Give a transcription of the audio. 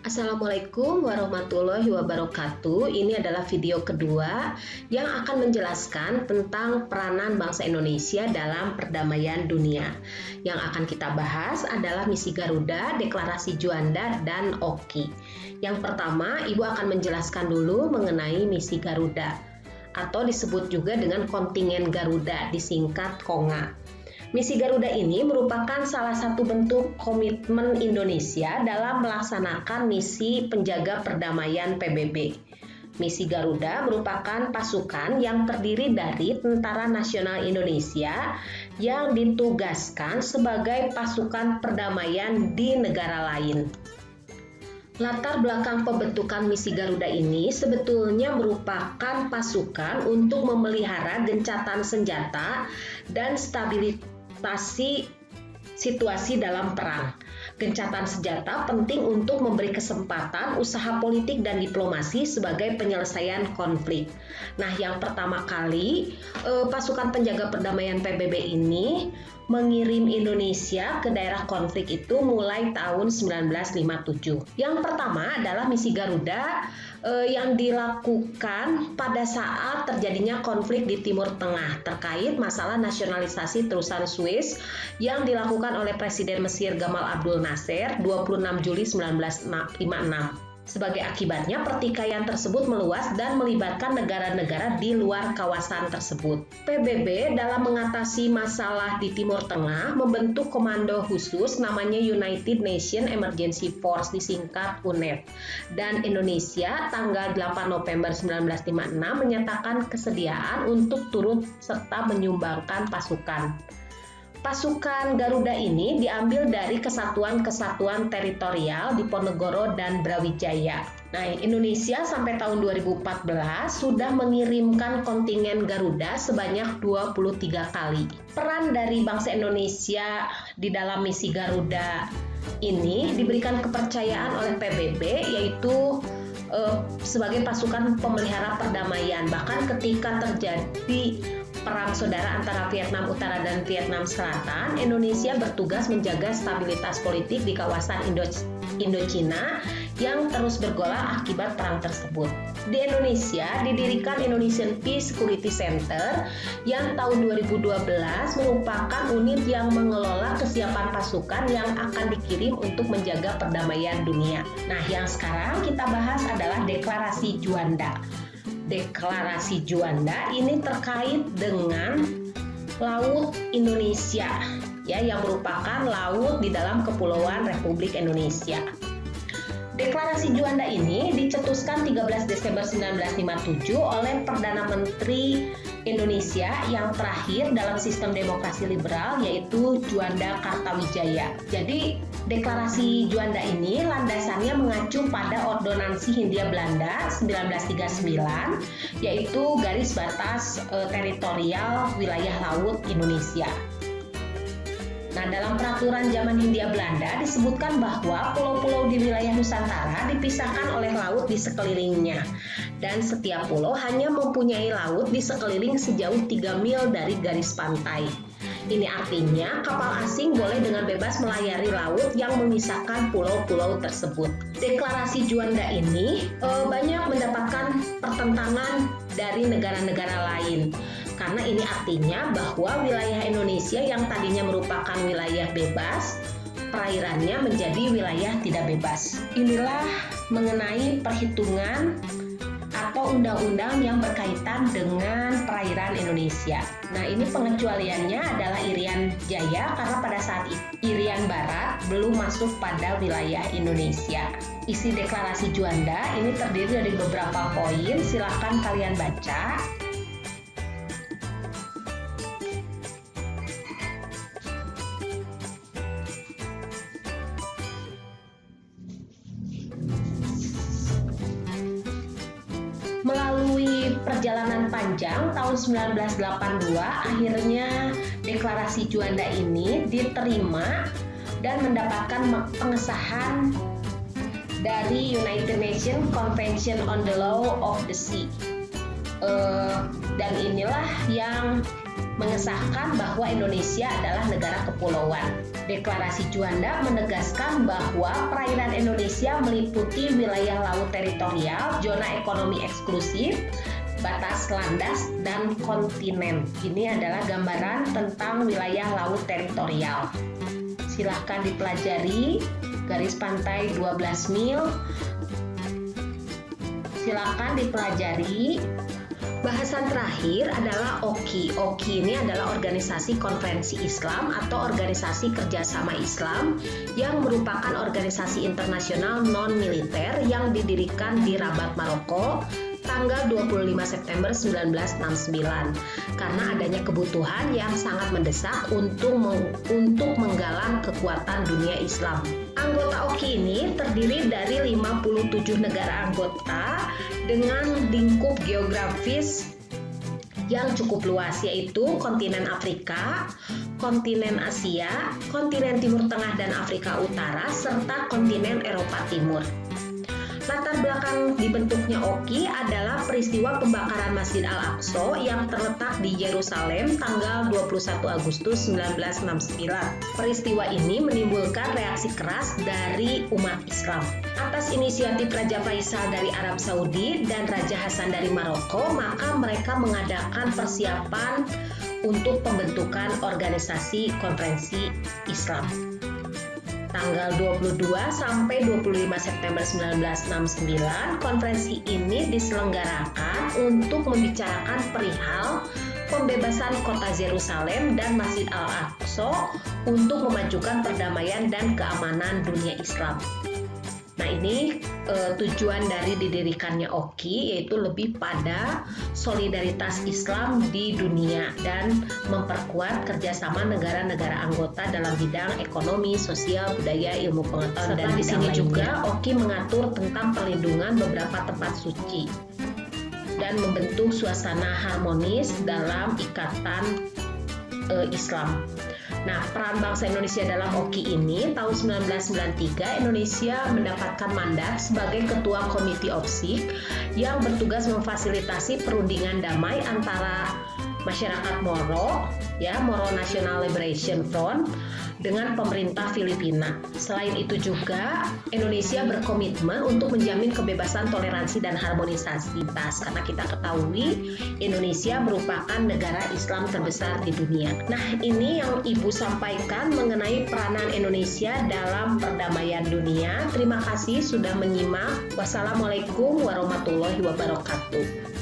Assalamualaikum warahmatullahi wabarakatuh. Ini adalah video kedua yang akan menjelaskan tentang peranan bangsa Indonesia dalam perdamaian dunia. Yang akan kita bahas adalah misi Garuda, deklarasi Juanda, dan Oki. Yang pertama, Ibu akan menjelaskan dulu mengenai misi Garuda, atau disebut juga dengan kontingen Garuda, disingkat KONGA. Misi Garuda ini merupakan salah satu bentuk komitmen Indonesia dalam melaksanakan misi penjaga perdamaian PBB. Misi Garuda merupakan pasukan yang terdiri dari Tentara Nasional Indonesia yang ditugaskan sebagai pasukan perdamaian di negara lain. Latar belakang pembentukan misi Garuda ini sebetulnya merupakan pasukan untuk memelihara gencatan senjata dan stabilitas situasi dalam perang. Gencatan senjata penting untuk memberi kesempatan usaha politik dan diplomasi sebagai penyelesaian konflik. Nah, yang pertama kali pasukan penjaga perdamaian PBB ini mengirim Indonesia ke daerah konflik itu mulai tahun 1957. Yang pertama adalah misi Garuda yang dilakukan pada saat terjadinya konflik di Timur Tengah terkait masalah nasionalisasi terusan Suez yang dilakukan oleh Presiden Mesir Gamal Abdul Nasser 26 Juli 1956. Sebagai akibatnya, pertikaian tersebut meluas dan melibatkan negara-negara di luar kawasan tersebut. PBB dalam mengatasi masalah di Timur Tengah membentuk komando khusus namanya United Nations Emergency Force, disingkat UNEF. Dan Indonesia tanggal 8 November 1956 menyatakan kesediaan untuk turut serta menyumbangkan pasukan. Pasukan Garuda ini diambil dari kesatuan-kesatuan teritorial di Ponegoro dan Brawijaya. Nah, Indonesia sampai tahun 2014 sudah mengirimkan kontingen Garuda sebanyak 23 kali. Peran dari bangsa Indonesia di dalam misi Garuda ini diberikan kepercayaan oleh PBB, yaitu sebagai pasukan pemelihara perdamaian. Bahkan ketika terjadi perang saudara antara Vietnam Utara dan Vietnam Selatan, Indonesia bertugas menjaga stabilitas politik di kawasan Indochina yang terus bergolak akibat perang tersebut. Di Indonesia didirikan Indonesian Peace Security Center yang tahun 2012 merupakan unit yang mengelola kesiapan pasukan yang akan dikirim untuk menjaga perdamaian dunia. Nah, yang sekarang kita bahas adalah deklarasi Juanda. Deklarasi Juanda ini terkait dengan Laut Indonesia, ya, yang merupakan laut di dalam Kepulauan Republik Indonesia. Deklarasi Juanda ini dicetuskan 13 Desember 1957 oleh Perdana Menteri Indonesia yang terakhir dalam sistem demokrasi liberal, yaitu Juanda Kartawijaya. Jadi, deklarasi Juanda ini landasannya mengacu pada Ordonansi Hindia Belanda 1939, yaitu garis batas teritorial wilayah laut Indonesia. Nah, dalam peraturan zaman Hindia Belanda disebutkan bahwa pulau-pulau di wilayah Nusantara dipisahkan oleh laut di sekelilingnya, dan setiap pulau hanya mempunyai laut di sekeliling sejauh 3 mil dari garis pantai. Ini artinya kapal asing boleh dengan bebas melayari laut yang memisahkan pulau-pulau tersebut. Deklarasi Juanda ini banyak mendapatkan pertentangan dari negara-negara lain. Karena ini artinya bahwa wilayah Indonesia yang tadinya merupakan wilayah bebas, perairannya menjadi wilayah tidak bebas. Inilah mengenai perhitungan atau undang-undang yang berkaitan dengan perairan Indonesia. Nah, ini pengecualiannya adalah Irian Jaya karena pada saat Irian Barat belum masuk pada wilayah Indonesia. Isi deklarasi Juanda ini terdiri dari beberapa poin, silahkan kalian baca. Melalui perjalanan panjang tahun 1982, akhirnya deklarasi Juanda ini diterima dan mendapatkan pengesahan dari United Nations Convention on the Law of the Sea. Dan inilah yang mengesahkan bahwa Indonesia adalah negara kepulauan. Deklarasi Juanda menegaskan bahwa perairan Indonesia meliputi wilayah laut teritorial, zona ekonomi eksklusif, batas landas, dan kontinen. Ini adalah gambaran tentang wilayah laut teritorial. Silahkan dipelajari, garis pantai 12 mil. Silakan dipelajari. Bahasan terakhir adalah OKI. OKI ini adalah Organisasi Konferensi Islam atau Organisasi Kerjasama Islam yang merupakan organisasi internasional non-militer yang didirikan di Rabat, Maroko tanggal 25 September 1969 karena adanya kebutuhan yang sangat mendesak untuk menggalang kekuatan dunia Islam. Anggota OKI ini terdiri dari 57 negara anggota dengan lingkup geografis yang cukup luas, yaitu kontinen Afrika, kontinen Asia, kontinen Timur Tengah dan Afrika Utara, serta kontinen Eropa Timur. Latar belakang dibentuknya OKI adalah peristiwa pembakaran Masjid Al-Aqsa yang terletak di Yerusalem tanggal 21 Agustus 1969. Peristiwa ini menimbulkan reaksi keras dari umat Islam. Atas inisiatif Raja Faisal dari Arab Saudi dan Raja Hasan dari Maroko, maka mereka mengadakan persiapan untuk pembentukan organisasi konferensi Islam. Tanggal 22 sampai 25 September 1969, konferensi ini diselenggarakan untuk membicarakan perihal pembebasan kota Yerusalem dan Masjid Al-Aqsa untuk memajukan perdamaian dan keamanan dunia Islam. Nah, ini tujuan dari didirikannya OKI, yaitu lebih pada solidaritas Islam di dunia dan memperkuat kerjasama negara-negara anggota dalam bidang ekonomi, sosial, budaya, ilmu pengetahuan, dan di sini juga OKI mengatur tentang perlindungan beberapa tempat suci dan membentuk suasana harmonis dalam ikatan Islam. Nah, peran bangsa Indonesia dalam OKI ini, tahun 1993 Indonesia mendapatkan mandat sebagai Ketua Committee of SIK yang bertugas memfasilitasi perundingan damai antara masyarakat Moro, Moro National Liberation Front, dengan pemerintah Filipina. Selain itu juga Indonesia berkomitmen untuk menjamin kebebasan, toleransi, dan harmonisasi lintas karena kita ketahui Indonesia merupakan negara Islam terbesar di dunia. Nah, ini yang Ibu sampaikan mengenai peranan Indonesia dalam perdamaian dunia. Terima kasih sudah menyimak. Wassalamualaikum warahmatullahi wabarakatuh.